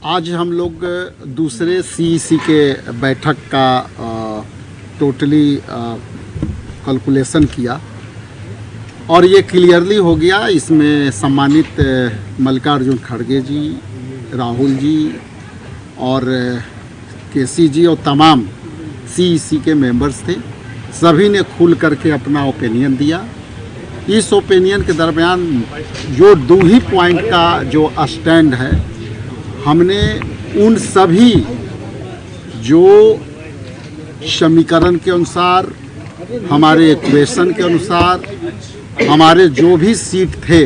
आज हम लोग दूसरे सीईसी के बैठक का टोटली कैलकुलेशन किया और ये क्लियरली हो गया। इसमें सम्मानित मल्लिकार्जुन खड़गे जी, राहुल जी और केसी जी और तमाम सीईसी के मेंबर्स थे। सभी ने खुल करके अपना ओपिनियन दिया। इस ओपिनियन के दरमियान जो दो ही पॉइंट का जो स्टैंड है, हमने उन सभी जो समीकरण के अनुसार, हमारे इक्वेशन के अनुसार, हमारे जो भी सीट थे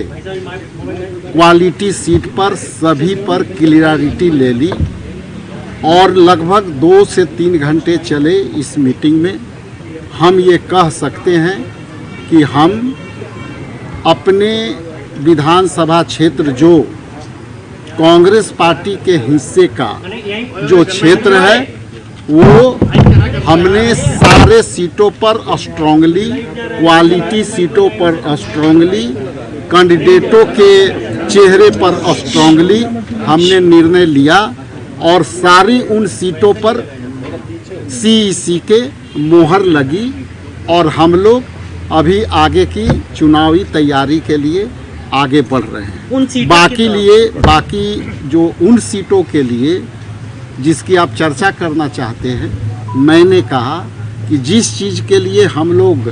क्वालिटी सीट पर सभी पर क्लियरिटी ले ली और लगभग 2 से 3 घंटे चले इस मीटिंग में। हम ये कह सकते हैं कि हम अपने विधानसभा क्षेत्र जो कांग्रेस पार्टी के हिस्से का जो क्षेत्र है वो हमने सारे सीटों पर स्ट्रांगली, क्वालिटी सीटों पर स्ट्रांगली, कैंडिडेटों के चेहरे पर स्ट्रांगली हमने निर्णय लिया और सारी उन सीटों पर सीईसी के मोहर लगी और हम लोग अभी आगे की चुनावी तैयारी के लिए आगे बढ़ रहे हैं। बाकी जो उन सीटों के लिए जिसकी आप चर्चा करना चाहते हैं, मैंने कहा कि जिस चीज़ के लिए हम लोग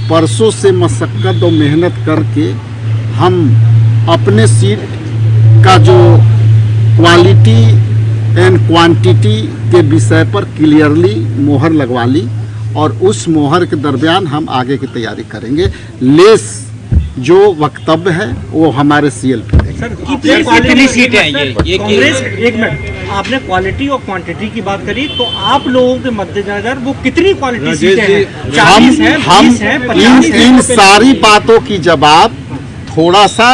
परसों से मशक्क़त और मेहनत करके हम अपने सीट का जो क्वालिटी एंड क्वांटिटी के विषय पर क्लियरली मोहर लगवा ली और उस मोहर के दरमियान हम आगे की तैयारी करेंगे। लेस जो वक्तव्य है वो हमारे सीएल पे देंगे। सर कितनी सीट है ये कांग्रेस? एक मिनट, आपने क्वालिटी और क्वांटिटी की बात करी, तो आप लोगों के मद्देनजर वो कितनी क्वालिटी सीटें हैं? 40 है, 20 है, 50 है? इन सारी बातों की जवाब थोड़ा सा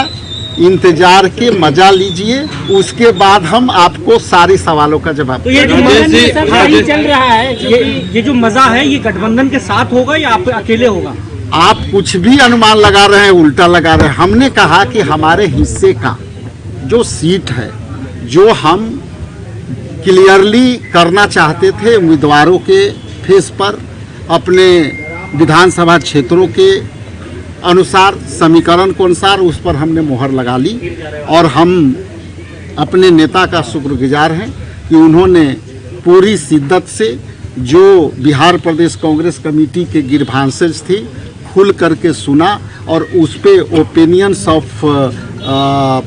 इंतजार के मजा लीजिए, उसके बाद हम आपको सारी सवालों का जवाब। तो ये जो चल रहा है, ये जो मजा है, ये गठबंधन के साथ होगा या आप अकेले होगा? आप कुछ भी अनुमान लगा रहे हैं, उल्टा लगा रहे हैं। हमने कहा कि हमारे हिस्से का जो सीट है, जो हम क्लियरली करना चाहते थे उम्मीदवारों के फेस पर, अपने विधानसभा क्षेत्रों के अनुसार, समीकरण के अनुसार उस पर हमने मोहर लगा ली और हम अपने नेता का शुक्रगुजार हैं कि उन्होंने पूरी शिद्दत से जो बिहार प्रदेश कांग्रेस कमेटी के गिरभांसेज थी खुल करके सुना और उस पे ओपिनियंस ऑफ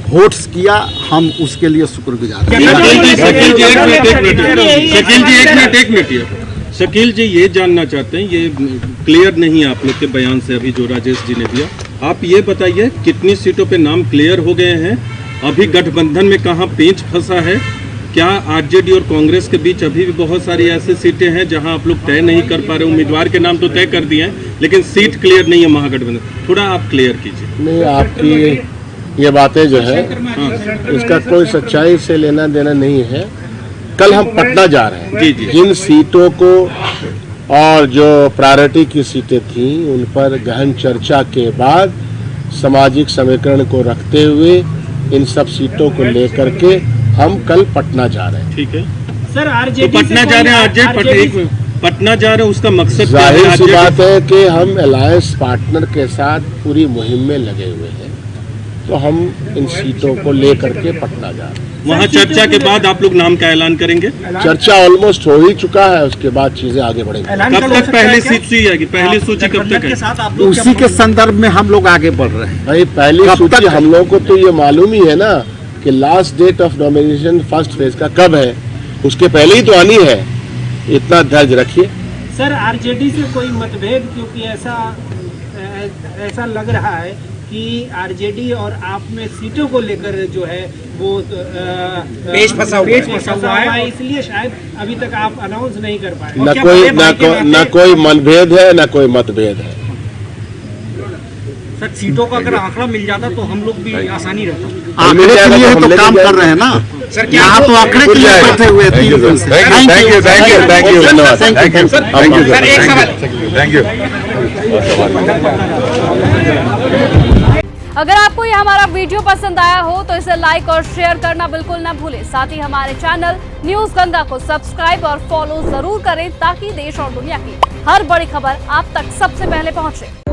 वोट्स किया। हम उसके लिए शुक्रगुजार हैं। शकील जी ये जानना चाहते हैं, ये क्लियर नहीं है आप लोग के बयान से अभी जो राजेश जी ने दिया। आप ये बताइए कितनी सीटों पे नाम क्लियर हो गए हैं, अभी गठबंधन में कहाँ पेंच फंसा है, क्या आरजेडी और कांग्रेस के बीच अभी भी बहुत सारी ऐसी सीटें हैं जहां आप लोग तय नहीं कर पा रहे? उम्मीदवार के नाम तो तय कर दिए हैं लेकिन सीट क्लियर नहीं है महागठबंधन, थोड़ा आप क्लियर कीजिए। नहीं, आपकी ये बातें जो है इसका कोई सच्चाई से लेना देना नहीं है। कल हम पटना जा रहे हैं। जी जी। जिन सीटों को और जो प्रायोरिटी की सीटें थी उन पर गहन चर्चा के बाद सामाजिक समीकरण को रखते हुए इन सब सीटों को लेकर के हम कल पटना जा रहे हैं। ठीक है सर, आरजेडी तो पटना जा रहे हैं, पटना जा रहे हैं, उसका मकसद जाहिर सी बात है कि हम अलायंस पार्टनर के साथ पूरी मुहिम में लगे हुए हैं, तो हम इन सीटों को लेकर के पटना जा रहे हैं। वहाँ चर्चा के बाद आप लोग नाम का ऐलान करेंगे? चर्चा ऑलमोस्ट हो ही चुका है, उसके बाद चीजें आगे बढ़ेंगी। कब तक पहली सूची आएगी? पहली सूची कब तक है? उसी के संदर्भ में हम लोग आगे बढ़ रहे हैं। भाई पहली सूची हम लोगों को तो ये मालूम ही है ना कि last date of nomination first phase का कब है, उसके पहले ही तो आनी है। इतना धैर्य रखिए। सर, आरजेडी से कोई मतभेद, क्योंकि ऐसा लग रहा है कि आरजेडी और आप में सीटों को लेकर जो है वो पेच फंसा हुआ है, इसलिए शायद अभी तक आप अनाउंस नहीं कर पाए। न कोई मनभेद है न कोई मतभेद है। सर, सीटों का अगर आंकड़ा मिल जाता तो हम लोग भी आसानी रहता। आंकड़े के लिए तो काम कर रहे हैं ना सर, यहाँ तो आंकड़े के लिए बैठे हुए 3 दिन से। Thank you. अगर आपको ये हमारा वीडियो पसंद आया हो तो इसे लाइक और शेयर करना बिल्कुल ना भूलें। साथ ही हमारे चैनल न्यूज गंगा को सब्सक्राइब और फॉलो जरूर करें ताकि देश और दुनिया की हर बड़ी खबर आप तक सबसे पहले पहुंचे।